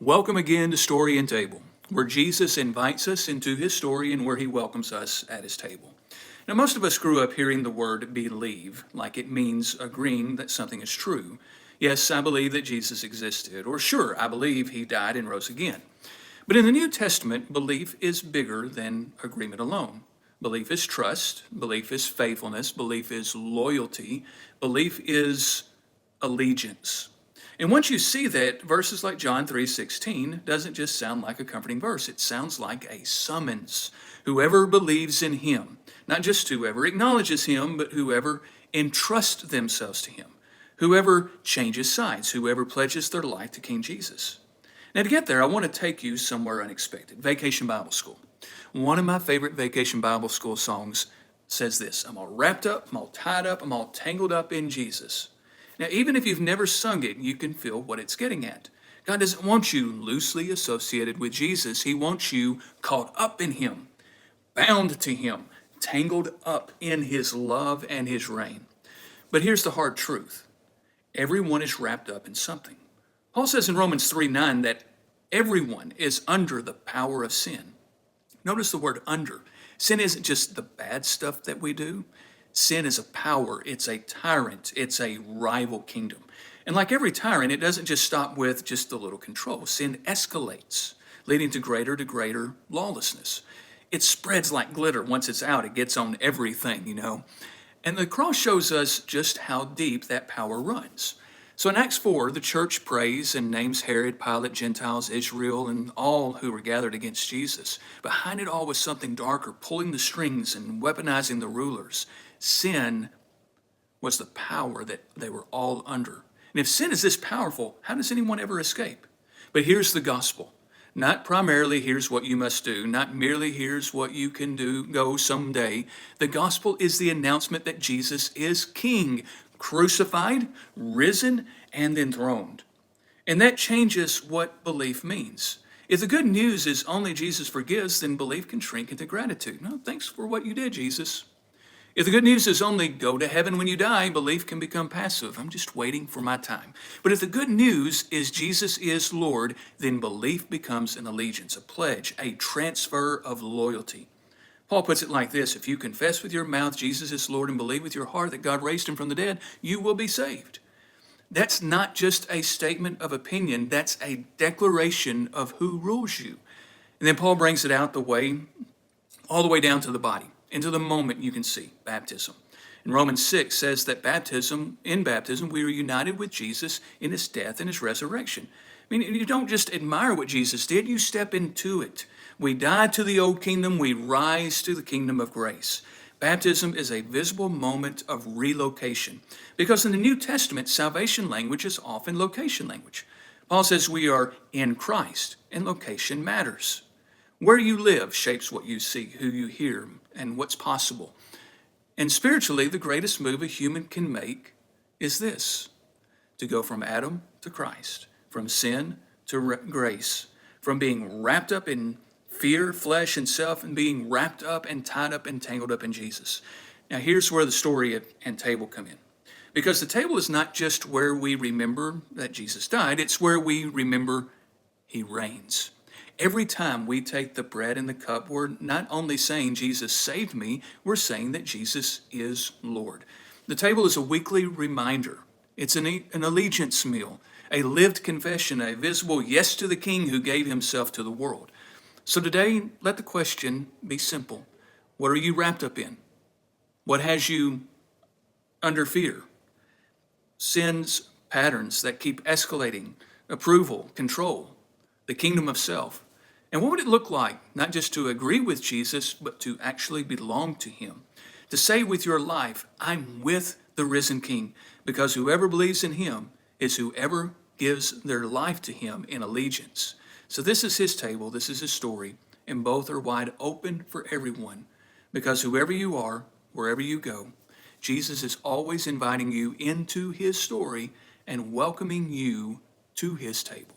Welcome again to Story and Table, where Jesus invites us into his story and where he welcomes us at his table. Now, most of us grew up hearing the word believe, like it means agreeing that something is true. Yes, I believe that Jesus existed, or sure, I believe he died and rose again. But in the New Testament, belief is bigger than agreement alone. Belief is trust, belief is faithfulness, belief is loyalty, belief is allegiance. And once you see that, verses like John 3:16 doesn't just sound like a comforting verse. It sounds like a summons. Whoever believes in him, not just whoever acknowledges him, but whoever entrusts themselves to him, whoever changes sides, whoever pledges their life to King Jesus. Now to get there, I want to take you somewhere unexpected. Vacation Bible School. One of my favorite Vacation Bible School songs says this: I'm all wrapped up, I'm all tied up, I'm all tangled up in Jesus. Now, even if you've never sung it, you can feel what it's getting at. God doesn't want you loosely associated with Jesus. He wants you caught up in him, bound to him, tangled up in his love and his reign. But here's the hard truth. Everyone is wrapped up in something. Paul says in Romans 3:9 that everyone is under the power of sin. Notice the word under. Sin isn't just the bad stuff that we do. Sin is a power, it's a tyrant, it's a rival kingdom. And like every tyrant, it doesn't just stop with just a little control. Sin escalates, leading to greater lawlessness. It spreads like glitter. Once it's out, it gets on everything, And the cross shows us just how deep that power runs. So in Acts 4, the church prays and names Herod, Pilate, Gentiles, Israel, and all who were gathered against Jesus. Behind it all was something darker, pulling the strings and weaponizing the rulers. Sin was the power that they were all under. And if sin is this powerful, how does anyone ever escape? But here's the gospel. Not primarily here's what you must do, not merely here's what you can go someday. The gospel is the announcement that Jesus is King, crucified, risen, and enthroned. And that changes what belief means. If the good news is only Jesus forgives, then belief can shrink into gratitude. No, thanks for what you did, Jesus. If the good news is only go to heaven when you die, belief can become passive. I'm just waiting for my time. But if the good news is Jesus is Lord, then belief becomes an allegiance, a pledge, a transfer of loyalty. Paul puts it like this: if you confess with your mouth Jesus is Lord and believe with your heart that God raised him from the dead, you will be saved. That's not just a statement of opinion, that's a declaration of who rules you. And then Paul brings it out all the way down to the body, into the moment you can see, baptism. And Romans 6 says that in baptism, we are united with Jesus in his death and his resurrection. I mean, you don't just admire what Jesus did, you step into it. We die to the old kingdom, we rise to the kingdom of grace. Baptism is a visible moment of relocation, because in the New Testament, salvation language is often location language. Paul says we are in Christ, and location matters. Where you live shapes what you see, who you hear, and what's possible. And spiritually, the greatest move a human can make is this: to go from Adam to Christ, from sin to grace, from being wrapped up in fear, flesh, and self, and being wrapped up and tied up and tangled up in Jesus. Now here's where the story and table come in. Because the table is not just where we remember that Jesus died, it's where we remember he reigns. Every time we take the bread and the cup, we're not only saying Jesus saved me, we're saying that Jesus is Lord. The table is a weekly reminder. It's an allegiance meal, a lived confession, a visible yes to the King who gave himself to the world. So today, let the question be simple. What are you wrapped up in? What has you under fear? Sin's patterns that keep escalating, approval, control, the kingdom of self. And what would it look like, not just to agree with Jesus, but to actually belong to him? To say with your life, I'm with the risen King, because whoever believes in him is whoever gives their life to him in allegiance. So this is his table, this is his story, and both are wide open for everyone, because whoever you are, wherever you go, Jesus is always inviting you into his story and welcoming you to his table.